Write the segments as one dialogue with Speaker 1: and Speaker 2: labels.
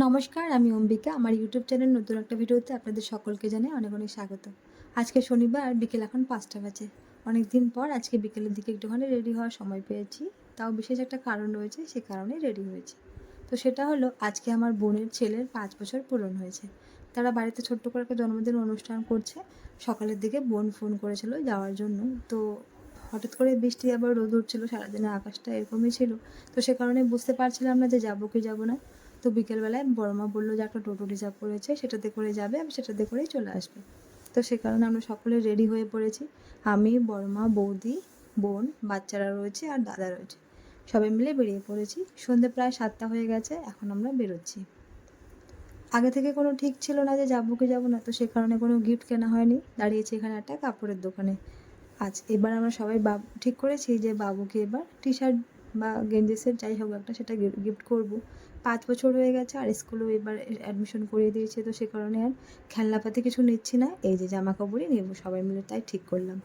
Speaker 1: নমস্কার, আমি অম্বিকা। আমার ইউটিউব চ্যানেল নতুন একটা ভিডিওতে আপনাদের সকলকে জানাই অনেক অনেক স্বাগত। আজকে শনিবার, বিকেল এখন ৫টা বাজে। অনেক দিন পর আজকে বিকেলের দিকে একটুখানি রেডি হওয়ার সময় পেয়েছি। তাও বিশেষ একটা কারণ রয়েছে, সে কারণেই রেডি হয়েছি। তো সেটা হলো, আজকে আমার বোনের ছেলের ৫ বছর পূরণ হয়েছে। তারা বাড়িতে ছোট্ট করে একটা জন্মদিন অনুষ্ঠান করছে। সকালের দিকে বোন ফোন করেছিল যাওয়ার জন্য। তো হঠাৎ করে বৃষ্টি আবার রোদ উঠছিল, সারাদিনের আকাশটা এরকমই ছিল। তো সে কারণে বুঝতে পারছিলাম না যে যাবো কি যাবো না। তো বিকেলবেলায় বড় মা বললো যে একটা টোটো রিজার্ভ করেছে, সেটাতে করে যাবে, আমি সেটাতে করেই চলে আসবে। তো সে কারণে আমরা সকলে রেডি হয়ে পড়েছি। আমি, বড় মা, বৌদি, বোন, বাচ্চারা রয়েছে আর দাদা রয়েছে। সবাই মিলে বেরিয়ে পড়েছি। সন্ধে প্রায় 7টা হয়ে গেছে, এখন আমরা বেরোচ্ছি। আগে থেকে কোনো ঠিক ছিল না যে যাবো কি যাবো না, তো সে কারণে কোনো গিফট কেনা হয়নি। দাঁড়িয়েছি এখানে একটা কাপড়ের দোকানে। এবার আমরা সবাই ঠিক করেছি যে বাবুকে এবার টি শার্ট বা গেঞ্জি সেট যাই হোক একটা, সেটা গিফট করব। ৫ বছর হয়ে গেছে আর স্কুলেও এবার অ্যাডমিশন করিয়ে দিয়েছে, তো সে কারণে আর খেলনাপাতি কিছু নিচ্ছি না, এই যে জামা কাপড়ই নেবো সবাই মিলে, তাই ঠিক করলাম।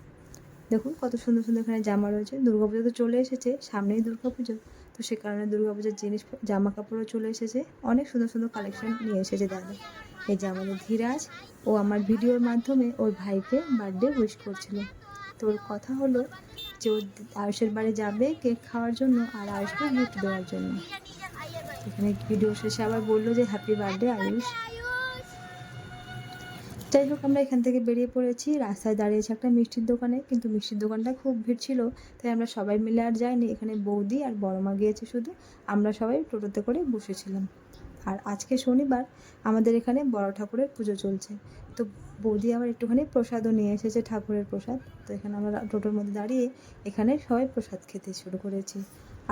Speaker 1: দেখুন কত সুন্দর সুন্দর এখানে জামা রয়েছে। দুর্গাপুজো তো চলে এসেছে, সামনেই দুর্গাপুজো, তো সে কারণে দুর্গাপুজোর জিনিস জামা কাপড়ও চলে এসেছে। অনেক সুন্দর সুন্দর কালেকশন নিয়ে এসেছে দাদা। এই যে আমাদের ধীরাজ, ও আমার ভিডিওর মাধ্যমে ওর ভাইকে বার্থডে উইশ করছিল। তো ওর কথা হলো যে ও আয়ুষের বাড়ি যাবে কেক খাওয়ার জন্য আর আয়ুষকে গিফট দেওয়ার জন্য। এখানে ভিডিও শেষে আবার বললো যে হ্যাপি বার্থডে আয়ুষ। যাই হোক, আমরা এখান থেকে বেরিয়ে পড়েছি। রাস্তায় দাঁড়িয়েছি একটা মিষ্টির দোকানে, কিন্তু মিষ্টির দোকানটা খুব ভিড় ছিল, তাই আমরা সবাই মিলে আর যাইনি। এখানে বৌদি আর বড় মা গিয়েছে শুধু, আমরা সবাই টোটোতে করে বসেছিলাম। আর আজকে শনিবার, আমাদের এখানে বড় ঠাকুরের পুজো চলছে। তো বৌদি আবার একটুখানি প্রসাদও নিয়ে এসেছে, ঠাকুরের প্রসাদ। তো এখানে আমরা টোটোর মধ্যে দাঁড়িয়ে এখানে সবাই প্রসাদ খেতে শুরু করেছি।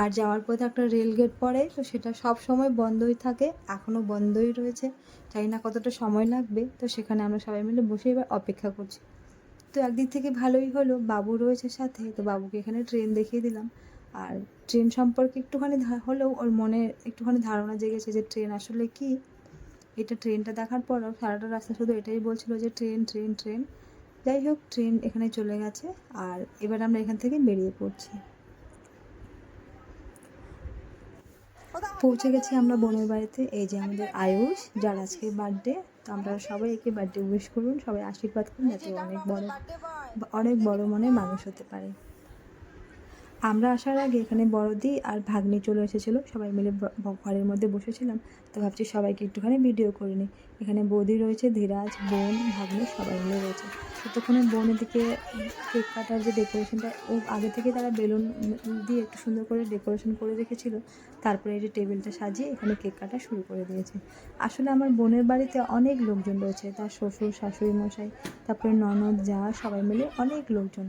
Speaker 1: আর যাওয়ার পথে একটা রেল গেট পড়ে, তো সেটা সব সময় বন্ধই থাকে, এখনও বন্ধই রয়েছে। জানি না কতটা সময় লাগবে। তো সেখানে আমরা সবাই মিলে বসে এবার অপেক্ষা করছি। তো একদিক থেকে ভালোই হলো, বাবু রয়েছে সাথে, তো বাবুকে এখানে ট্রেন দেখিয়ে দিলাম। আর ট্রেন সম্পর্কে একটুখানি হলেও ওর মনে একটুখানি ধারণা জেগেছে যে ট্রেন আসলে কি। এটা ট্রেনটা দেখার পর সারাটা রাস্তা শুধু এটাই বলছিল যে ট্রেন ট্রেন ট্রেন। যাই হোক, ট্রেন এখানে চলে গেছে আর এবার আমরা এখান থেকে বেরিয়ে পড়ছি। পৌঁছে গেছি আমরা বোনের বাড়িতে। এই যে আমাদের আয়ুষ, যার আজকে বার্থডে। তো আমরা সবাই একে বার্থডে উইশ করুন, সবাই আশীর্বাদ করুন যাতে অনেক বড় মনের মানুষ হতে পারে। আমরা আসার আগে এখানে বড়দি আর ভাগ্নি চলে এসেছিলো, সবাই মিলে ঘরের মধ্যে বসেছিলাম। তো ভাবছি সবাইকে একটুখানি ভিডিও করে নিই। এখানে বৌদি রয়েছে, ধীরাজ, বোন, ভাগ্নি সবাই মিলে রয়েছে। ততক্ষণে বোন এদিকে কেক কাটার যে ডেকোরেশনটা, ও আগে থেকে তারা বেলুন দিয়ে একটু সুন্দর করে ডেকোরেশন করে রেখেছিল। তারপরে এই যে টেবিলটা সাজিয়ে এখানে কেক কাটা শুরু করে দিয়েছে। আসলে আমার বোনের বাড়িতে অনেক লোকজন রয়েছে, তার শ্বশুর, শাশুড়ি মশাই, তারপরে ননদ, যা, সবাই মিলে অনেক লোকজন।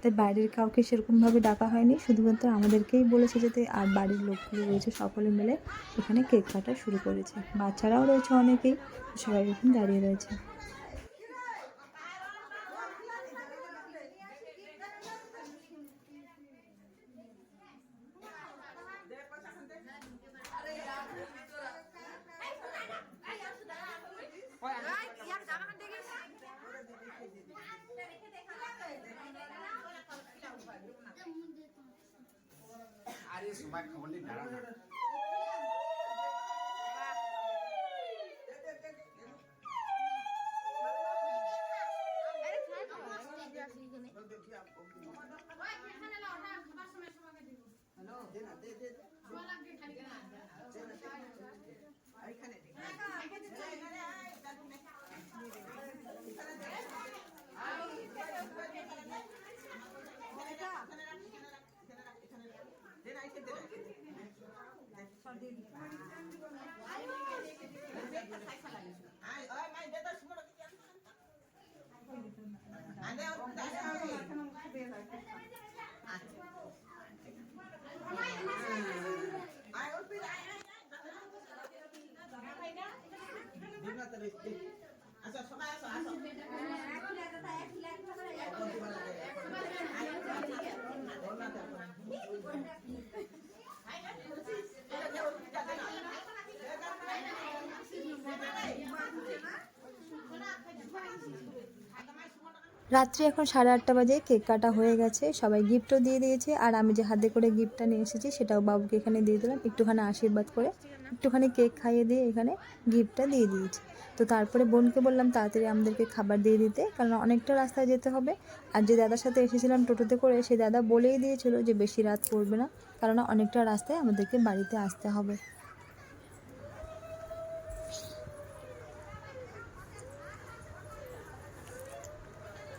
Speaker 1: তাই বাইরের কাউকে সেরকমভাবে ডাকা হয়নি, শুধুমাত্র আমাদেরকেই বলেছে যেতে। আর বাড়ির লোকগুলো রয়েছে, সকলে মিলে এখানে কেক কাটা শুরু করেছে। বাচ্চারাও রয়েছে অনেকেই, সবাই এখানে দাঁড়িয়ে রয়েছে।
Speaker 2: আরে সবাই খবর নিয়ে দাঁড়া না। আচ্ছা সবাই আসো আসো।
Speaker 1: রাত্রি এখন 8:30 বাজে, কেক কাটা হয়ে গেছে, সবাই গিফটও দিয়ে দিয়েছে। আর আমি যে হাতে করে গিফটটা নিয়ে এসেছি সেটাও বাবুকে এখানে দিয়ে দিলাম একটুখানি আশীর্বাদ করে। একটুখানি কেক খাইয়ে দিয়ে এখানে গিফটটা দিয়ে দিয়েছি। তো তারপরে বোনকে বললাম তাড়াতাড়ি আমাদেরকে খাবার দিয়ে দিতে, কারণ অনেকটা রাস্তায় যেতে হবে। আর যে দাদার সাথে এসেছিলাম টোটোতে করে, সেই দাদা বলেই দিয়েছিল যে বেশি রাত করবে না, কারণ অনেকটা রাস্তায় আমাদেরকে বাড়িতে আসতে হবে।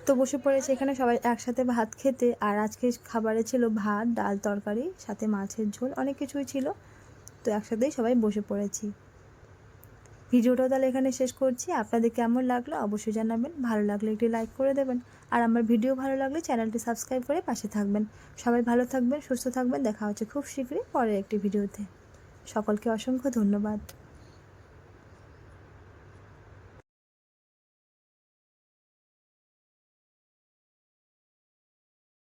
Speaker 1: তো বসে পড়েছে এখানে সবাই একসাথে ভাত খেতে। আর আজকে খাবারে ছিল ভাত, ডাল, তরকারি, সাথে মাছের ঝোল, অনেক কিছুই ছিল। তো একসাথেই সবাই বসে পড়েছি। ভিডিওটাও তাহলে এখানে শেষ করছি। আপনাদের কেমন লাগলো অবশ্যই জানাবেন। ভালো লাগলে একটি লাইক করে দেবেন। আর আমার ভিডিও ভালো লাগলে চ্যানেলটি সাবস্ক্রাইব করে পাশে থাকবেন। সবাই ভালো থাকবেন, সুস্থ থাকবেন। দেখা হচ্ছে খুব শীঘ্রই পরের একটি ভিডিওতে। সকলকে অসংখ্য ধন্যবাদ।